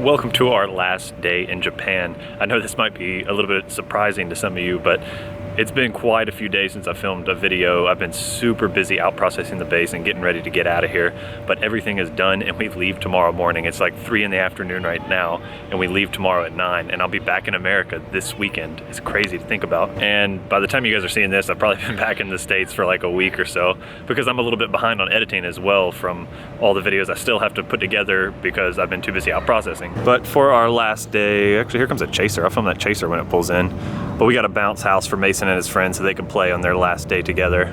Welcome to our last day in Japan. I know this might be a little bit surprising to some of you, but it's been quite a few days since I filmed a video. I've been super busy out processing the base and getting ready to get out of here, but everything is done and we leave tomorrow morning. It's like 3 in the afternoon right now and we leave tomorrow at 9, and I'll be back in America this weekend. It's crazy to think about. And by the time you guys are seeing this, I've probably been back in the States for like a week or so, because I'm a little bit behind on editing as well from all the videos I still have to put together because I've been too busy out processing. But for our last day, actually here comes a chaser. I'll film that chaser when it pulls in. But we got a bounce house for Mason and his friends so they can play on their last day together.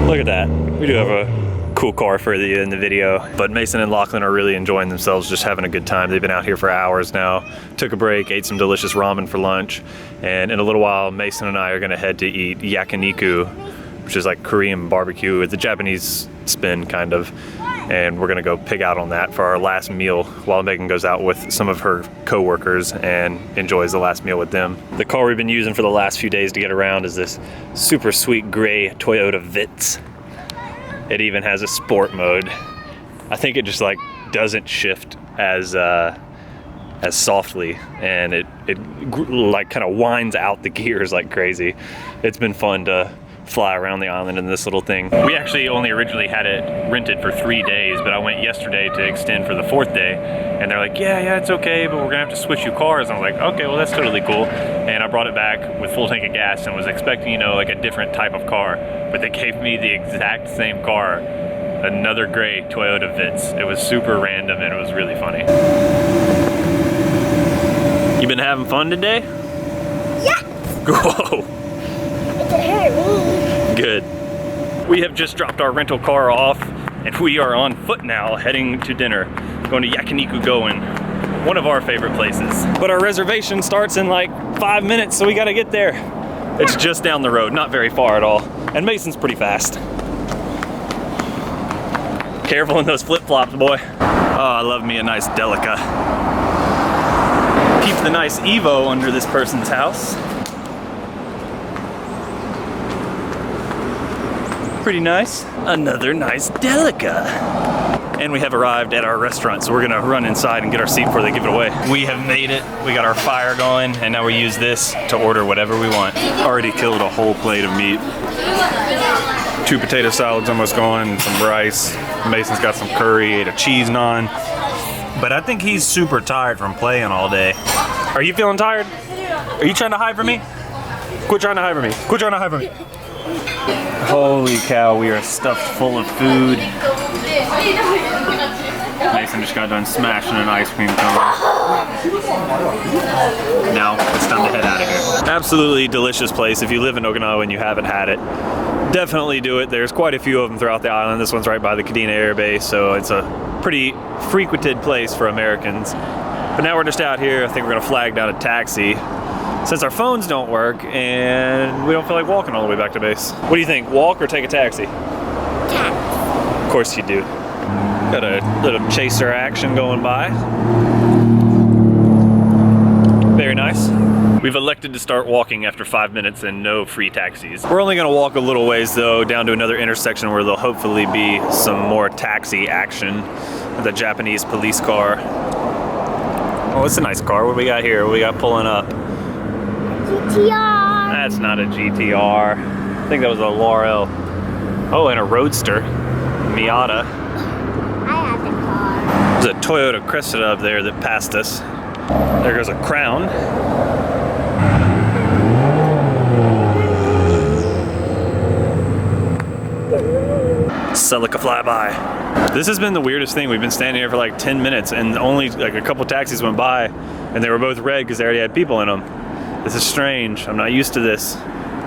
Look at that. We do have a cool car for you in the video. But Mason and Lachlan are really enjoying themselves, just having a good time. They've been out here for hours now. Took a break, ate some delicious ramen for lunch. And in a little while, Mason and I are gonna head to eat yakiniku, which is like Korean barbecue with the Japanese spin kind of. And we're gonna go pig out on that for our last meal while Megan goes out with some of her co-workers and enjoys the last meal with them. The car we've been using for the last few days to get around is this super sweet gray Toyota Vitz. It even has a sport mode. I think it just like doesn't shift as softly, and it like kind of winds out the gears like crazy. It's been fun to fly around the island in this little thing. We actually only originally had it rented for 3 days, but I went yesterday to extend for the 4th day, and they're like, yeah, it's okay, but we're gonna have to switch you cars. And I was like, okay, well that's totally cool. And I brought it back with full tank of gas and was expecting, you know, like a different type of car, but they gave me the exact same car, another gray Toyota Vitz. It was super random and it was really funny. You been having fun today? Yeah. Whoa. Good. We have just dropped our rental car off and we are on foot now heading to dinner. Going to Yakiniku Goen, one of our favorite places. But our reservation starts in like 5 minutes, so we gotta get there. It's just down the road, not very far at all. And Mason's pretty fast. Careful in those flip-flops, boy. Oh, I love me a nice Delica. Keep the nice Evo under this person's house. Pretty nice. Another nice Delica. And we have arrived at our restaurant, so we're gonna run inside and get our seat before they give it away. We have made it. We got our fire going, and now we use this to order whatever we want. Already killed a whole plate of meat. 2 potato salads almost going, some rice. Mason's got some curry, ate a cheese naan. But I think he's super tired from playing all day. Are you feeling tired? Are you trying to hide from me? Quit trying to hide from me. Quit trying to hide from me. Holy cow, we are stuffed full of food. Mason just got done smashing an ice cream cone. Now it's time to head out of here. Absolutely delicious place. If you live in Okinawa and you haven't had it, definitely do it. There's quite a few of them throughout the island. This one's right by the Kadena Air Base, so it's a pretty frequented place for Americans. But now we're just out here. I think we're gonna flag down a taxi, since our phones don't work and we don't feel like walking all the way back to base. What do you think, walk or take a taxi? Taxi. Of course you do. Got a little chaser action going by. Very nice. We've elected to start walking after 5 minutes and no free taxis. We're only gonna walk a little ways though, down to another intersection where there'll hopefully be some more taxi action. The Japanese police car. Oh, it's a nice car. What do we got here? What do we got pulling up? GTR. That's not a GTR. I think that was a Laurel. Oh, and a Roadster. Miata. I have the car. There's a Toyota Cressida up there that passed us. There goes a Crown. Celica flyby. This has been the weirdest thing. We've been standing here for like 10 minutes and only like a couple taxis went by and they were both red because they already had people in them. This is strange. I'm not used to this.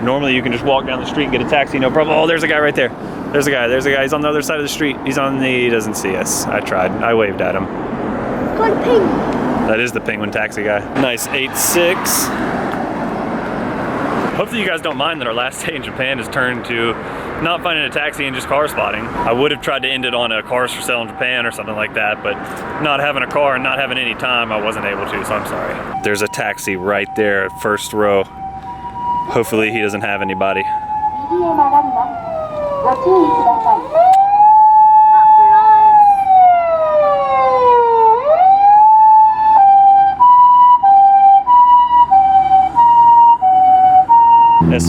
Normally you can just walk down the street and get a taxi, no problem. Oh, there's a guy right there. There's a guy. He's on the other side of the street. He doesn't see us. I tried. I waved at him. Go to Penguin. That is the Penguin taxi guy. Nice 8.6. Hopefully you guys don't mind that our last day in Japan has turned to not finding a taxi and just car spotting. I would have tried to end it on a cars for sale in Japan or something like that, but not having a car and not having any time, I wasn't able to, so I'm sorry. There's a taxi right there, first row. Hopefully he doesn't have anybody.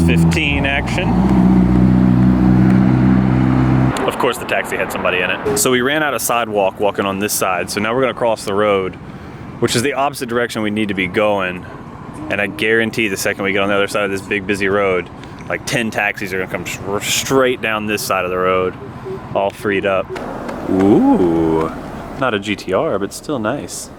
6:15 action. Of course the taxi had somebody in it. So we ran out of sidewalk walking on this side, so now we're gonna cross the road, which is the opposite direction we need to be going. And I guarantee the second we get on the other side of this big busy road, like 10 taxis are gonna come straight down this side of the road, all freed up. Ooh, not a GTR, but still nice.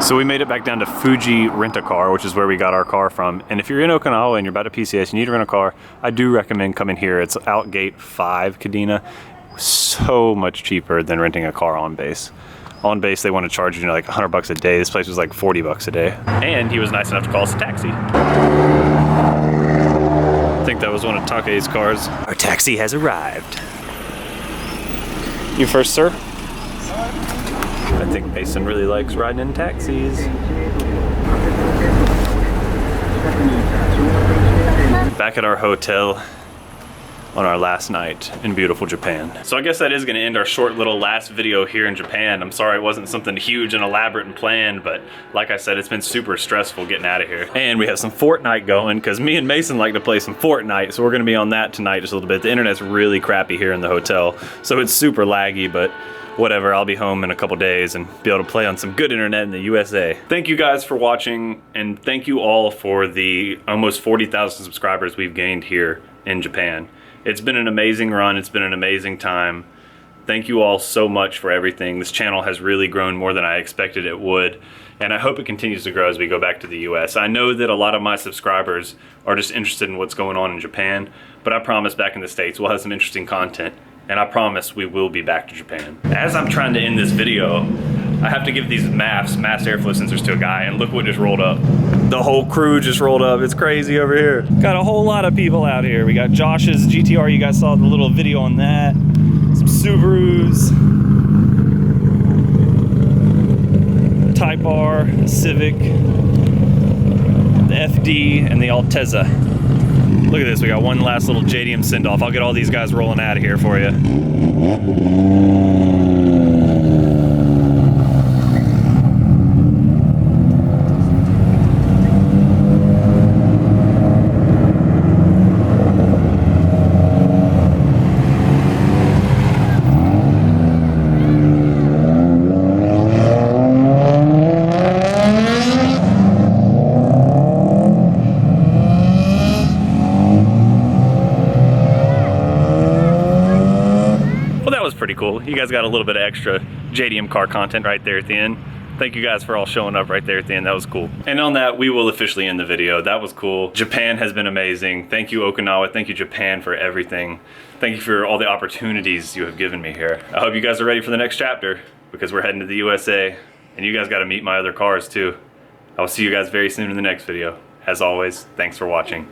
So we made it back down to Fuji Rent-A-Car, which is where we got our car from. And if you're in Okinawa and you're about to PCS, you need to rent a car, I do recommend coming here. It's out gate 5, Kadena. So much cheaper than renting a car on base. On base, they want to charge you like $100 a day. This place was like $40 a day. And he was nice enough to call us a taxi. I think that was one of Take's cars. Our taxi has arrived. You first, sir? I think Mason really likes riding in taxis. Back at our hotel on our last night in beautiful Japan. So I guess that is gonna end our short little last video here in Japan. I'm sorry it wasn't something huge and elaborate and planned, but like I said, it's been super stressful getting out of here. And we have some Fortnite going, because me and Mason like to play some Fortnite, so we're gonna be on that tonight just a little bit. The internet's really crappy here in the hotel, so it's super laggy, but whatever, I'll be home in a couple days and be able to play on some good internet in the USA. Thank you guys for watching, and thank you all for the almost 40,000 subscribers we've gained here in Japan. It's been an amazing run, it's been an amazing time. Thank you all so much for everything. This channel has really grown more than I expected it would, and I hope it continues to grow as we go back to the US. I know that a lot of my subscribers are just interested in what's going on in Japan, but I promise back in the States we'll have some interesting content, and I promise we will be back to Japan. As I'm trying to end this video, I have to give these mass airflow sensors to a guy, and look what just rolled up. The whole crew just rolled up. It's crazy over here. Got a whole lot of people out here. We got Josh's GTR, you guys saw the little video on that. Some Subarus, Type R, Civic, the FD, and the Altezza. Look at this, we got one last little JDM send-off. I'll get all these guys rolling out of here for you. Pretty cool. You guys got a little bit of extra JDM car content right there at the end. Thank you guys for all showing up right there at the end. That was cool. And on that, we will officially end the video. That was cool. Japan has been amazing. Thank you, Okinawa. Thank you, Japan, for everything. Thank you for all the opportunities you have given me here. I hope you guys are ready for the next chapter, because we're heading to the USA, and you guys got to meet my other cars too. I will see you guys very soon in the next video. As always, thanks for watching.